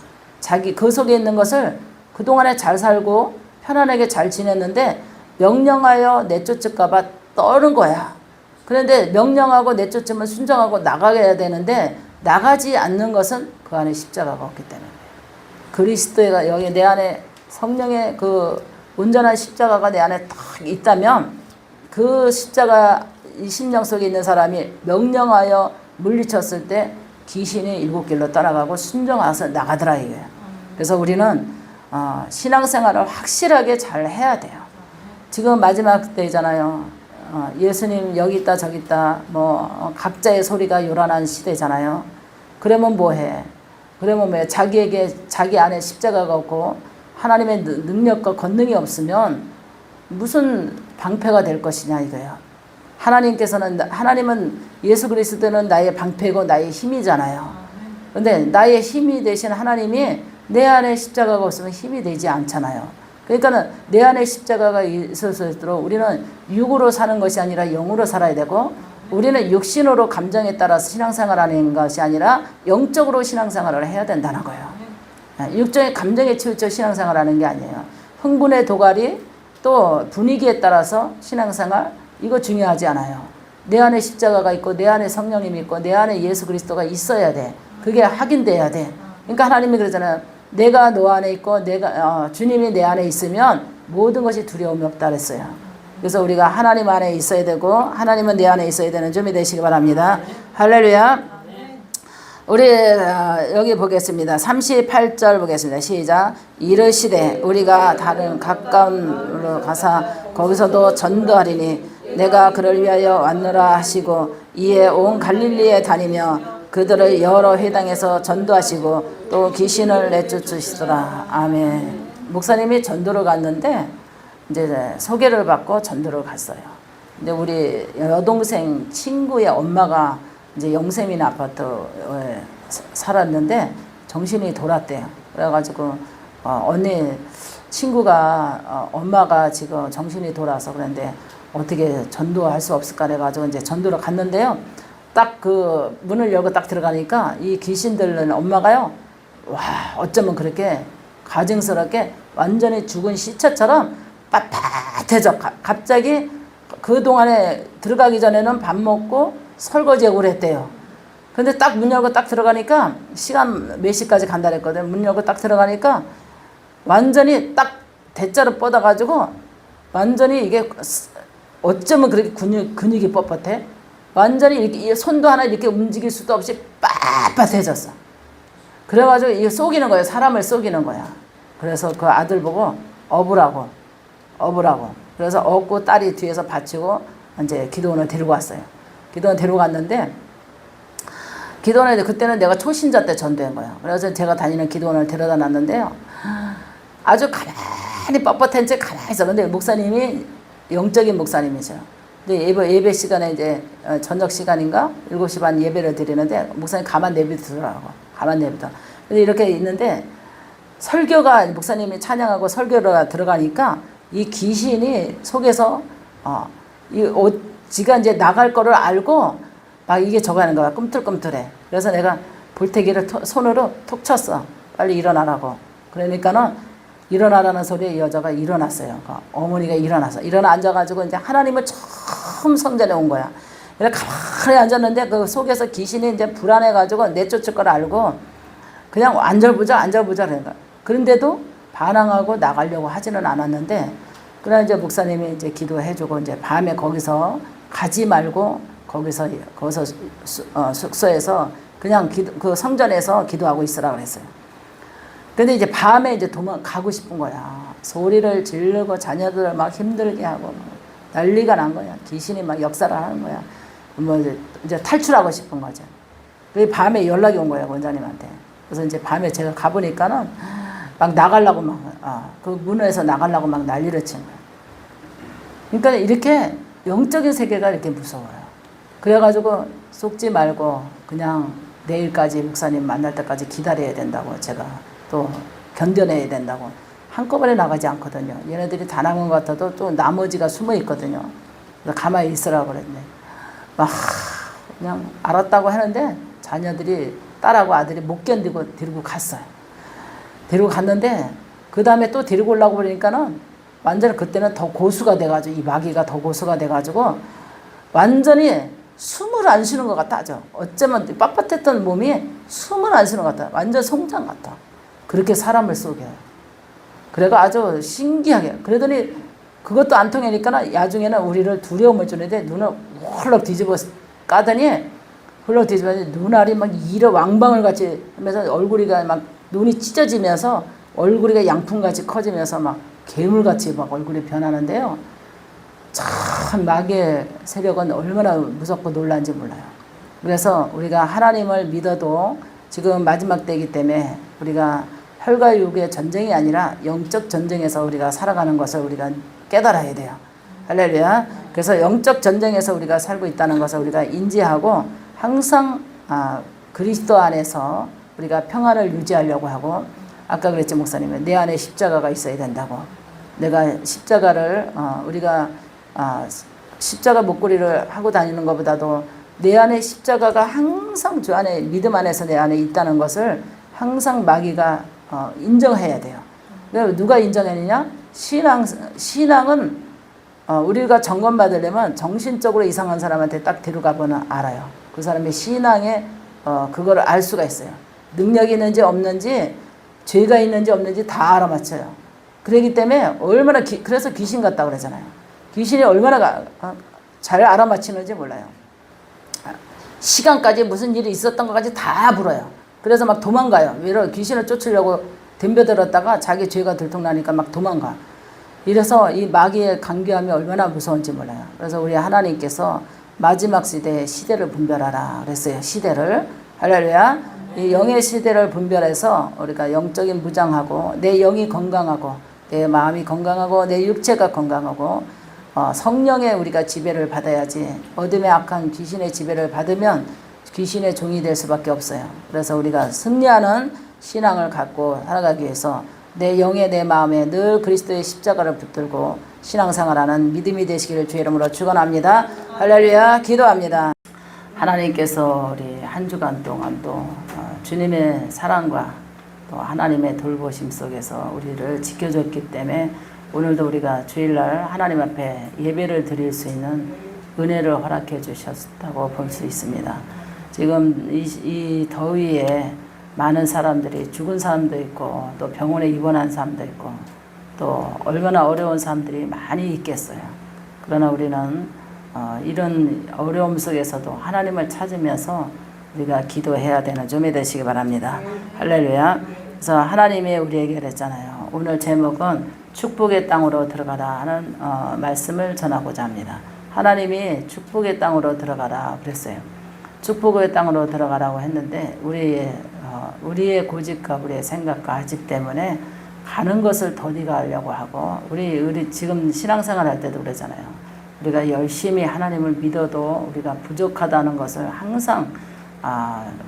Speaker 1: 그 속에 있는 것을 그동안에 잘 살고 편안하게 잘 지냈는데 명령하여 내쫓을까봐 떨은 거야. 그런데 명령하고 내쫓으면 순종하고 나가야 되는데 나가지 않는 것은 그 안에 십자가가 없기 때문에 그리스도가 여기 내 안에 성령의 그 온전한 십자가가 내 안에 딱 있다면 그 십자가 이 심령 속에 있는 사람이 명령하여 물리쳤을 때 귀신이 일곱 길로 떠나가고 순종하서 나가더라 이거예요. 그래서 우리는 신앙생활을 확실하게 잘 해야 돼요. 지금 마지막 때잖아요. 예수님 여기 있다 저기 있다 각자의 소리가 요란한 시대잖아요. 그러면 뭐해? 그러면 왜 자기 안에 십자가가 없고 하나님의 능력과 권능이 없으면 무슨 방패가 될 것이냐 이거예요. 하나님은 예수 그리스도는 나의 방패고 나의 힘이잖아요. 그런데 나의 힘이 되신 하나님이 내 안에 십자가가 없으면 힘이 되지 않잖아요. 그러니까는 내 안에 십자가가 있을수록 우리는 육으로 사는 것이 아니라 영으로 살아야 되고 우리는 육신으로 감정에 따라서 신앙생활하는 것이 아니라 영적으로 신앙생활을 해야 된다는 거예요. 육적인 감정에 치우쳐 신앙생활하는 게 아니에요. 흥분의 도가리 또 분위기에 따라서 신앙생활 이거 중요하지 않아요. 내 안에 십자가가 있고 내 안에 성령님이 있고 내 안에 예수 그리스도가 있어야 돼. 그게 확인돼야 돼. 그러니까 하나님이 그러잖아요. 내가 너 안에 있고 주님이 내 안에 있으면 모든 것이 두려움이 없다 그랬어요. 그래서 우리가 하나님 안에 있어야 되고 하나님은 내 안에 있어야 되는 점이 되시기 바랍니다. 할렐루야. 우리 여기 보겠습니다. 38절 보겠습니다. 시작. 이르시되 우리가 다른 가까운 가사 거기서도 전도하리니 내가 그를 위하여 왔노라 하시고 이에 온 갈릴리에 다니며 그들을 여러 회당에서 전도하시고 또 귀신을 내쫓으시더라. 아멘. 목사님이 전도를 갔는데 이제 소개를 받고 전도를 갔어요. 근데 우리 여동생 친구의 엄마가 이제 영세민 아파트에 살았는데 정신이 돌았대요. 그래가지고 언니 친구가 엄마가 지금 정신이 돌아서 그런데 어떻게 전도할 수 없을까 그래가지고 이제 전도를 갔는데요. 딱 그 문을 열고 딱 들어가니까 이 귀신들은 엄마가요. 와 어쩌면 그렇게 가증스럽게 완전히 죽은 시체처럼 빳빳해져. 갑자기 그동안에 들어가기 전에는 밥 먹고 설거지하고 그랬대요. 근데 딱 문 열고 딱 들어가니까 시간 몇 시까지 간다 그랬거든. 문 열고 딱 들어가니까 완전히 딱 대자로 뻗어가지고 완전히 이게 어쩌면 그렇게 근육이 뻣뻣해? 완전히 이렇게 손도 하나 이렇게 움직일 수도 없이 빳빳해졌어. 그래가지고 이게 속이는 거예요. 사람을 속이는 거야. 그래서 그 아들 보고 업으라고. 그래서 업고 딸이 뒤에서 받치고 이제 기도원을 데리고 왔어요. 기도원 데리고 갔는데 기도원에 그때는 내가 초신자 때 전도한 거예요. 그래서 제가 다니는 기도원을 데려다 놨는데요. 아주 가만히 뻣뻣한 채 가만히 있어. 근데 목사님이 영적인 목사님이죠. 근데 예배 시간에 이제 저녁 시간인가 7시 반 예배를 드리는데 목사님 가만 내비두더라고. 가만 내비둬. 근데 이렇게 있는데 설교가 목사님이 찬양하고 설교가 들어가니까 이 귀신이 속에서 지가 이제 나갈 거를 알고 막 이게 저거 하는 거야. 꿈틀꿈틀해. 그래서 내가 볼태기를 손으로 톡 쳤어. 빨리 일어나라고. 그러니까는 일어나라는 소리에 이 여자가 일어났어요. 그러니까 어머니가 일어나 앉아가지고 이제 하나님을 처음 성전에 온 거야. 그래 가만히 앉았는데 그 속에서 귀신이 이제 불안해가지고 내쫓을 걸 알고 그냥 앉아보자 그러니까. 그런데도 반항하고 나가려고 하지는 않았는데 그러나 이제 목사님이 이제 기도해주고 이제 밤에 거기서 가지 말고 거기서 숙소에서 그냥 그 성전에서 기도하고 있으라 그랬어요. 근데 이제 밤에 이제 도망가고 싶은 거야. 소리를 지르고 자녀들을 막 힘들게 하고 난리가 난 거야. 귀신이 막 역사를 하는 거야. 뭐 이제 탈출하고 싶은 거죠. 그 밤에 연락이 온 거야, 원장님한테. 그래서 이제 밤에 제가 가보니까는 막 나가려고 그 문에서 나가려고 막 난리를 친 거야. 그러니까 이렇게 영적인 세계가 이렇게 무서워요. 그래가지고 속지 말고 그냥 내일까지 목사님 만날 때까지 기다려야 된다고 제가 또 견뎌내야 된다고 한꺼번에 나가지 않거든요. 얘네들이 다 나간 것 같아도 또 나머지가 숨어 있거든요. 그래서 가만히 있으라고 그랬네. 막 그냥 알았다고 하는데 자녀들이 딸하고 아들이 못 견디고 데리고 갔어요. 데리고 갔는데 그 다음에 또 데리고 오려고 그러니까는 완전히 그때는 더 고수가 돼가지고 이 마귀가 더 고수가 돼가지고 완전히 숨을 안 쉬는 것 같아. 어쩌면 빳빳했던 몸이 숨을 안 쉬는 것 같아. 완전 송장 같아. 그렇게 사람을 속여요. 그래가 아주 신기하게. 그러더니 그것도 안 통하니까 야중에는 우리를 두려움을 주는데 눈을 홀럭 뒤집어 까더니 홀럭 뒤집어서 눈알이 막 왕방울 같이 하면서 얼굴이가 막 눈이 찢어지면서 얼굴이 양푼같이 커지면서 막 괴물같이 막 얼굴이 변하는데요. 참 마귀의 세력은 얼마나 무섭고 놀란지 몰라요. 그래서 우리가 하나님을 믿어도 지금 마지막 때이기 때문에 우리가 혈과 육의 전쟁이 아니라 영적 전쟁에서 우리가 살아가는 것을 우리가 깨달아야 돼요. 할렐루야. 그래서 영적 전쟁에서 우리가 살고 있다는 것을 우리가 인지하고 항상 그리스도 안에서 우리가 평안을 유지하려고 하고 아까 그랬지 목사님은 내 안에 십자가가 있어야 된다고. 내가 십자가를 우리가 십자가 목걸이를 하고 다니는 것보다도 내 안에 십자가가 항상 주 안에 믿음 안에서 내 안에 있다는 것을 항상 마귀가 인정해야 돼요. 누가 인정했느냐? 신앙은 우리가 점검받으려면 정신적으로 이상한 사람한테 딱 데려가보면 알아요. 그 사람의 신앙에 그거를 알 수가 있어요. 능력이 있는지 없는지 죄가 있는지 없는지 다 알아맞혀요. 그렇기 때문에 얼마나 그래서 귀신 같다고 그러잖아요. 귀신이 얼마나 잘 알아맞히는지 몰라요. 시간까지 무슨 일이 있었던 것까지 다 불어요. 그래서 막 도망가요. 왜냐면 귀신을 쫓으려고 덤벼들었다가 자기 죄가 들통나니까 막 도망가. 이래서 이 마귀의 간교함이 얼마나 무서운지 몰라요. 그래서 우리 하나님께서 마지막 시대를 분별하라 그랬어요. 시대를. 할렐루야. 이 영의 시대를 분별해서 우리가 영적인 무장하고 내 영이 건강하고 내 마음이 건강하고 내 육체가 건강하고 성령의 우리가 지배를 받아야지. 어둠의 악한 귀신의 지배를 받으면 귀신의 종이 될 수밖에 없어요. 그래서 우리가 승리하는 신앙을 갖고 살아가기 위해서 내 영에 내 마음에 늘 그리스도의 십자가를 붙들고 신앙생활하는 믿음이 되시기를 주의 이름으로 축원합니다. 할렐루야. 기도합니다. 하나님께서 우리 한 주간 동안도 주님의 사랑과 또 하나님의 돌보심 속에서 우리를 지켜줬기 때문에 오늘도 우리가 주일날 하나님 앞에 예배를 드릴 수 있는 은혜를 허락해 주셨다고 볼 수 있습니다. 지금 이 더위에 많은 사람들이 죽은 사람도 있고 또 병원에 입원한 사람도 있고 또 얼마나 어려운 사람들이 많이 있겠어요. 그러나 우리는 이런 어려움 속에서도 하나님을 찾으면서 우리가 기도해야 되는 좀이 되시기 바랍니다. 할렐루야. 그래서 하나님이 우리에게 그랬잖아요. 오늘 제목은 축복의 땅으로 들어가라 하는 말씀을 전하고자 합니다. 하나님이 축복의 땅으로 들어가라 그랬어요. 축복의 땅으로 들어가라고 했는데 우리의 고집과 우리의 생각과 아집 때문에 가는 것을 더디가 하려고 하고 우리 지금 신앙생활 할 때도 그러잖아요. 우리가 열심히 하나님을 믿어도 우리가 부족하다는 것을 항상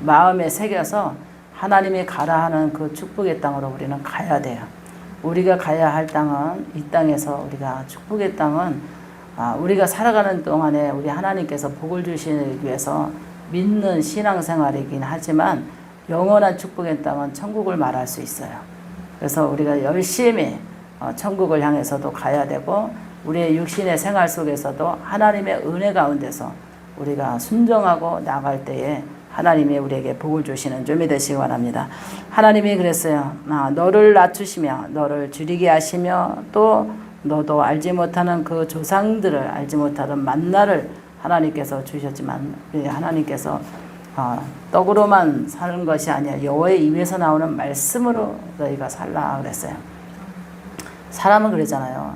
Speaker 1: 마음에 새겨서 하나님이 가라 하는 그 축복의 땅으로 우리는 가야 돼요. 우리가 가야 할 땅은 이 땅에서 우리가 축복의 땅은 우리가 살아가는 동안에 우리 하나님께서 복을 주시기 위해서 믿는 신앙생활이긴 하지만 영원한 축복의 땅은 천국을 말할 수 있어요. 그래서 우리가 열심히 천국을 향해서도 가야 되고 우리의 육신의 생활 속에서도 하나님의 은혜 가운데서 우리가 순종하고 나갈 때에 하나님이 우리에게 복을 주시는 좀이 되시기 바랍니다. 하나님이 그랬어요. 너를 낮추시며 너를 줄이게 하시며 또 너도 알지 못하는 그 조상들을 알지 못하던 만나를 하나님께서 주셨지만 하나님께서 떡으로만 사는 것이 아니라 여호와의 입에서 나오는 말씀으로 너희가 살라 그랬어요. 사람은 그러잖아요.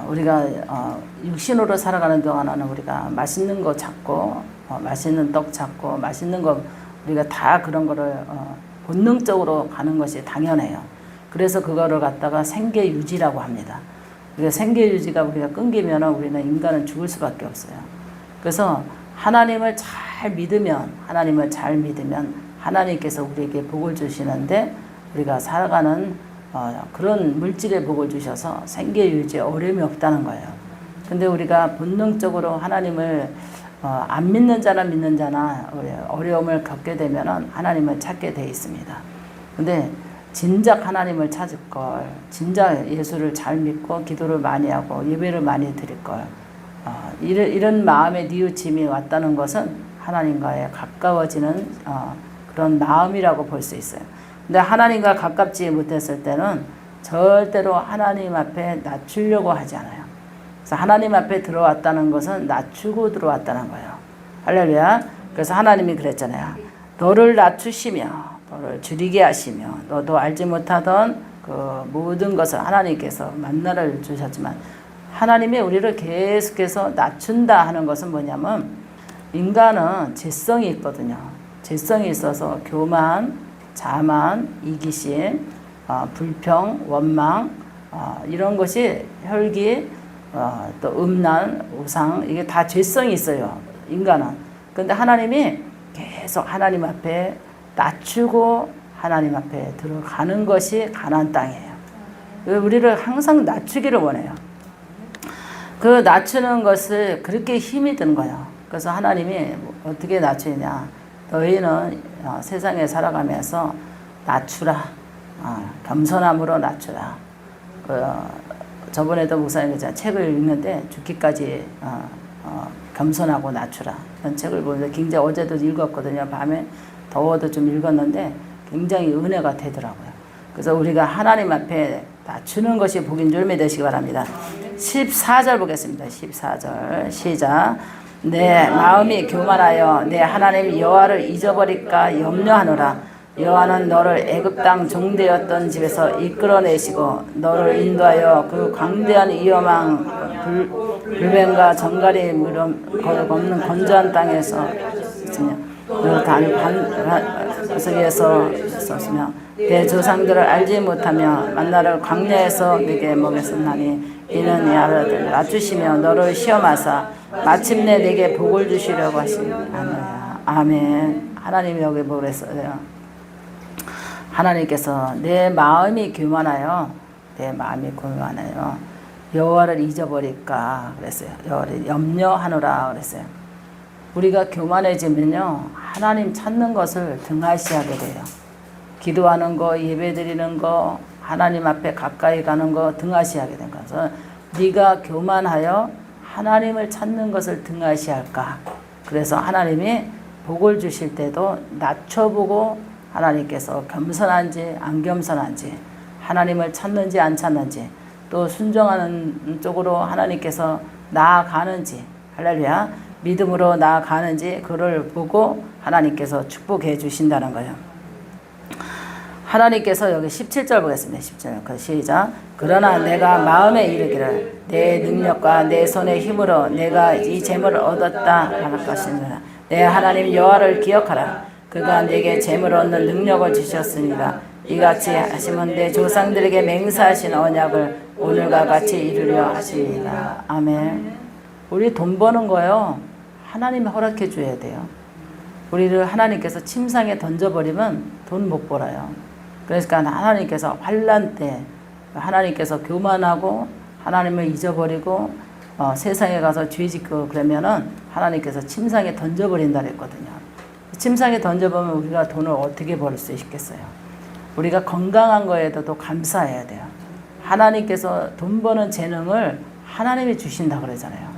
Speaker 1: 우리가 육신으로 살아가는 동안에는 우리가 맛있는 거 찾고 맛있는 떡 찾고 맛있는 거 우리가 다 그런 거를 본능적으로 가는 것이 당연해요. 그래서 그거를 갖다가 생계 유지라고 합니다. 생계 유지가 우리가 끊기면 우리는 인간은 죽을 수밖에 없어요. 그래서 하나님을 잘 믿으면 하나님께서 우리에게 복을 주시는데 우리가 살아가는 그런 물질의 복을 주셔서 생계 유지에 어려움이 없다는 거예요. 근데 우리가 본능적으로 하나님을 안 믿는 자나 어려움을 겪게 되면 하나님을 찾게 돼 있습니다. 근데 진작 하나님을 찾을 걸, 진작 예수를 잘 믿고 기도를 많이 하고 예배를 많이 드릴 걸, 이런 마음의 뉘우침이 왔다는 것은 하나님과의 가까워지는 그런 마음이라고 볼 수 있어요. 근데 하나님과 가깝지 못했을 때는 절대로 하나님 앞에 낮추려고 하지 않아요. 그래서 하나님 앞에 들어왔다는 것은 낮추고 들어왔다는 거예요. 할렐루야. 그래서 하나님이 그랬잖아요. 너를 낮추시며 너를 줄이게 하시며 너도 알지 못하던 그 모든 것을 하나님께서 만나를 주셨지만 하나님이 우리를 계속해서 낮춘다 하는 것은 뭐냐면 인간은 죄성이 있거든요. 죄성이 있어서 교만, 자만, 이기심, 불평, 원망 이런 것이 혈기, 또 음란, 우상 이게 다 죄성이 있어요. 인간은. 그런데 하나님이 계속 하나님 앞에 낮추고 하나님 앞에 들어가는 것이 가나안 땅이에요. 우리를 항상 낮추기를 원해요. 그 낮추는 것을 그렇게 힘이 드는 거예요. 그래서 하나님이 어떻게 낮추냐. 너희는 세상에 살아가면서 낮추라. 겸손함으로 낮추라. 저번에도 목사님이 책을 읽는데 죽기까지 겸손하고 낮추라. 그런 책을 보면서 굉장히 어제도 읽었거든요. 밤에 더워도 좀 읽었는데 굉장히 은혜가 되더라고요. 그래서 우리가 하나님 앞에 낮추는 것이 복인 줄 믿으시기 바랍니다. 14절 보겠습니다. 14절 시작. 내 마음이 교만하여 내 하나님 여호와를 잊어버릴까 염려하노라. 여호와는 너를 애굽 땅 종되었던 집에서 이끌어내시고 너를 인도하여 그 광대한 위험한 불뱀과 정갈이 없는 건조한 땅에서 있으며 너를 반석에서 있었으며 내 조상들을 알지 못하며 만나를 광야에서 내게 먹였었나니 이는 야를 낮추시며 너를 시험하사 마침내 내게 복을 주시려고 하시느니라. 아멘. 하나님이 여기 뭐라 했어요? 하나님께서 내 마음이 교만하여 내 마음이 교만하여 여호와를 잊어버릴까 그랬어요. 여호와를 염려하노라 그랬어요. 우리가 교만해지면요 하나님 찾는 것을 등하시하게 돼요. 기도하는 거, 예배드리는 거, 하나님 앞에 가까이 가는 거 등하시하게 된 거죠. 그래서 네가 교만하여 하나님을 찾는 것을 등하시할까. 그래서 하나님이 복을 주실 때도 낮춰보고 하나님께서 겸손한지 안 겸손한지 하나님을 찾는지 안 찾는지 또 순종하는 쪽으로 하나님께서 나아가는지 할렐루야 믿음으로 나아가는지 그를 보고 하나님께서 축복해 주신다는 거예요. 하나님께서 여기 17절 보겠습니다. 17절 시작. 그러나 내가 마음에 이르기를 내 능력과 내 손의 힘으로 내가 이 재물을 얻었다 할 것이니라. 내 하나님 여호와를 기억하라. 그가 내게 재물 얻는 능력을 주셨습니다. 이같이 하시면 내 조상들에게 맹세하신 언약을 오늘과 같이 이루려 하십니다. 아멘. 우리 돈 버는 거요 하나님이 허락해 줘야 돼요. 우리를 하나님께서 침상에 던져버리면 돈 못 벌어요. 그러니까 하나님께서 환난 때 하나님께서 교만하고 하나님을 잊어버리고 세상에 가서 죄 짓고 그러면은 하나님께서 침상에 던져버린다 그랬거든요. 침상에 던져보면 우리가 돈을 어떻게 벌 수 있겠어요? 우리가 건강한 거에도 또 감사해야 돼요. 하나님께서 돈 버는 재능을 하나님이 주신다 그러잖아요.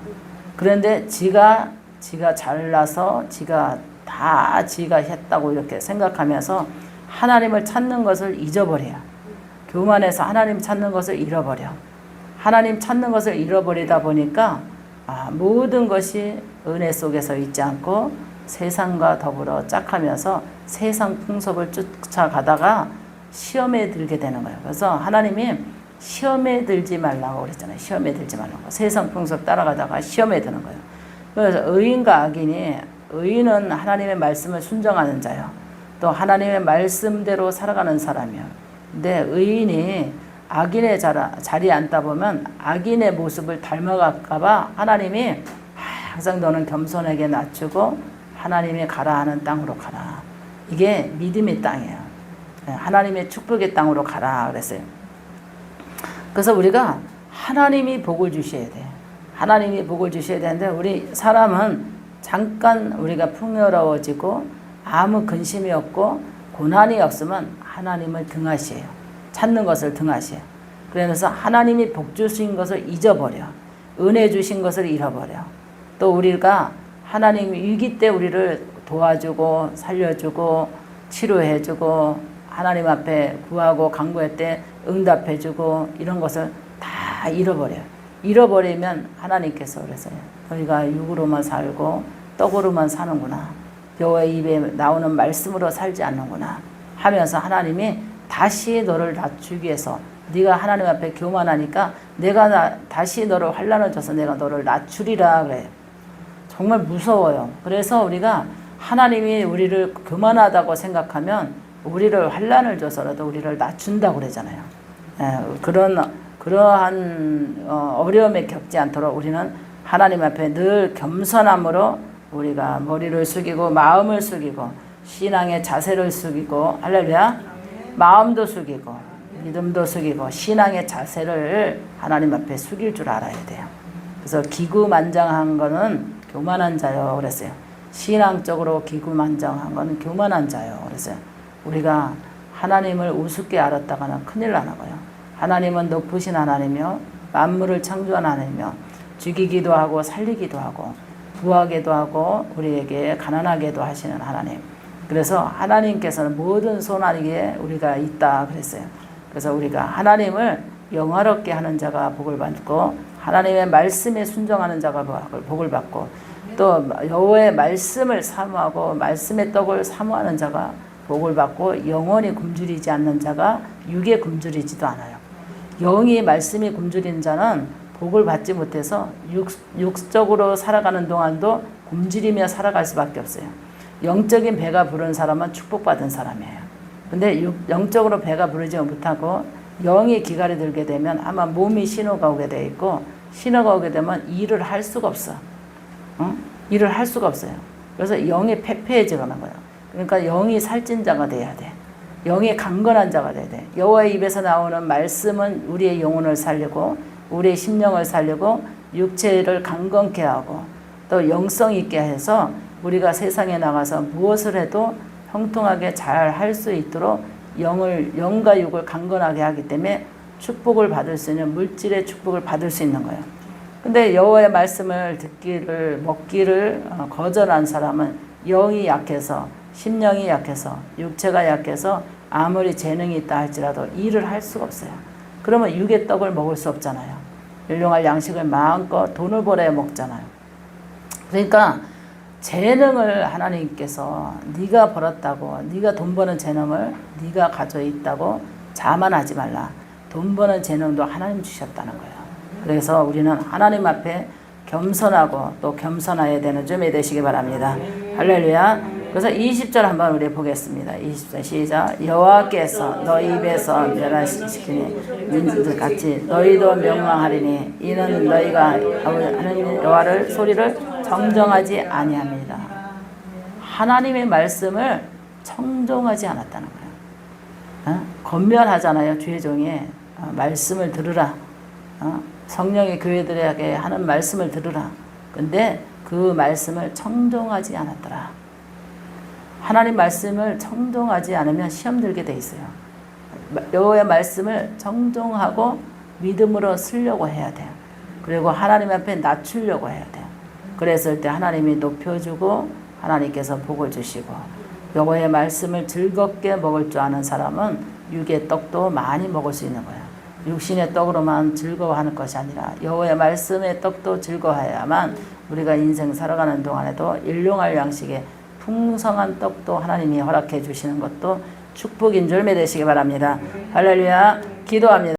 Speaker 1: 그런데 지가 잘나서 지가 했다고 이렇게 생각하면서 하나님을 찾는 것을 잊어버려요. 교만해서 하나님 찾는 것을 잃어버려. 하나님 찾는 것을 잃어버리다 보니까 모든 것이 은혜 속에서 있지 않고 세상과 더불어 짝하면서 세상 풍속을 쫓아가다가 시험에 들게 되는 거예요. 그래서 하나님이 시험에 들지 말라고 그랬잖아요. 시험에 들지 말라고. 세상 풍속 따라가다가 시험에 드는 거예요. 그래서 의인과 악인이 의인은 하나님의 말씀을 순종하는 자요. 또 하나님의 말씀대로 살아가는 사람이요. 근데 의인이 악인의 자리에 앉다 보면 악인의 모습을 닮아갈까 봐 하나님이 항상 너는 겸손하게 낮추고 하나님이 가라 하는 땅으로 가라. 이게 믿음의 땅이에요. 하나님의 축복의 땅으로 가라 그랬어요. 그래서 우리가 하나님이 복을 주셔야 돼. 하나님이 복을 주셔야 되는데 우리 사람은 잠깐 우리가 풍요로워지고 아무 근심이 없고 고난이 없으면 하나님을 등하시해요. 찾는 것을 등하시해요. 그러면서 하나님이 복 주신 것을 잊어버려. 은혜 주신 것을 잃어버려. 또 우리가 하나님 위기 때 우리를 도와주고 살려주고 치료해주고 하나님 앞에 구하고 간구할 때 응답해주고 이런 것을 다 잃어버려요. 잃어버리면 하나님께서 그래서요. 너희가 육으로만 살고 떡으로만 사는구나. 여호와의 입에 나오는 말씀으로 살지 않는구나 하면서 하나님이 다시 너를 낮추기 위해서 네가 하나님 앞에 교만하니까 내가 다시 너를 환난을 줘서 내가 너를 낮추리라 그래요. 정말 무서워요. 그래서 우리가 하나님이 우리를 교만하다고 생각하면 우리를 환난을 줘서라도 우리를 낮춘다고 그러잖아요. 그러한 어려움에 겪지 않도록 우리는 하나님 앞에 늘 겸손함으로 우리가 머리를 숙이고 마음을 숙이고 신앙의 자세를 숙이고 할렐루야 마음도 숙이고 믿음도 숙이고 신앙의 자세를 하나님 앞에 숙일 줄 알아야 돼요. 그래서 기구만장한 거는 교만한 자요 그랬어요. 신앙적으로 기구만장한 거는 교만한 자요 그랬어요. 우리가 하나님을 우습게 알았다가는 큰일 나는 거예요. 하나님은 높으신 하나님이며 만물을 창조한 하나님이며 죽이기도 하고 살리기도 하고 부하게도 하고 우리에게 가난하게도 하시는 하나님. 그래서 하나님께서는 모든 손안에 우리가 있다 그랬어요. 그래서 우리가 하나님을 영화롭게 하는 자가 복을 받고 하나님의 말씀에 순종하는 자가 복을 받고 또 여호와의 말씀을 사모하고 말씀의 떡을 사모하는 자가 복을 받고 영원히 굶주리지 않는 자가 육에 굶주리지도 않아요. 영이 말씀이 굶주리는 자는 복을 받지 못해서 육적으로 살아가는 동안도 굶주리며 살아갈 수밖에 없어요. 영적인 배가 부른 사람은 축복받은 사람이에요. 근데 영적으로 배가 부르지 못하고 영의 기갈이 들게 되면 아마 몸이 신호가 오게 돼 있고 신호가 오게 되면 일을 할 수가 없어. 일을 할 수가 없어요. 그래서 영이 패패해지는 거예요. 그러니까 영이 살찐 자가 돼야 돼. 영이 강건한 자가 돼야 돼. 여호와의 입에서 나오는 말씀은 우리의 영혼을 살리고 우리의 심령을 살리고 육체를 강건케 하고 또 영성 있게 해서 우리가 세상에 나가서 무엇을 해도 형통하게 잘 할 수 있도록 영과 육을 강건하게 하기 때문에 축복을 받을 수 있는 물질의 축복을 받을 수 있는 거예요. 근데 여호와의 말씀을 듣기를 먹기를 거절한 사람은 영이 약해서 심령이 약해서 육체가 약해서 아무리 재능이 있다 할지라도 일을 할 수가 없어요. 그러면 육의 떡을 먹을 수 없잖아요. 일용할 양식을 마음껏 돈을 벌어야 먹잖아요. 그러니까 재능을 하나님께서 네가 벌었다고 네가 돈 버는 재능을 네가 가져 있다고 자만하지 말라. 돈 버는 재능도 하나님 주셨다는 거예요. 그래서 우리는 하나님 앞에 겸손하고 또 겸손해야 되는 줌이 되시기 바랍니다. 할렐루야. 그래서 20절 한번 우리 보겠습니다. 20절 시작. 여호와께서 너희 입에서 멸하시키니 민들 같이 너희도 명망하리니 이는 너희가 하나님 여호와를 소리를 정정하지 아니합니다. 하나님의 말씀을 청정하지 않았다는 거예요. 권면하잖아요. 주의 종이 말씀을 들으라. 성령이 교회들에게 하는 말씀을 들으라. 근데 그 말씀을 청정하지 않았더라. 하나님 말씀을 청정하지 않으면 시험 들게 돼 있어요. 여호와의 말씀을 청정하고 믿음으로 쓰려고 해야 돼요. 그리고 하나님 앞에 낮추려고 해야 돼요. 그랬을 때 하나님이 높여주고 하나님께서 복을 주시고 여호와의 말씀을 즐겁게 먹을 줄 아는 사람은 육의 떡도 많이 먹을 수 있는 거예요. 육신의 떡으로만 즐거워하는 것이 아니라 여호와의 말씀의 떡도 즐거워해야만 우리가 인생 살아가는 동안에도 일용할 양식에 풍성한 떡도 하나님이 허락해 주시는 것도 축복인 줄 믿으시기 바랍니다. 할렐루야. 기도합니다.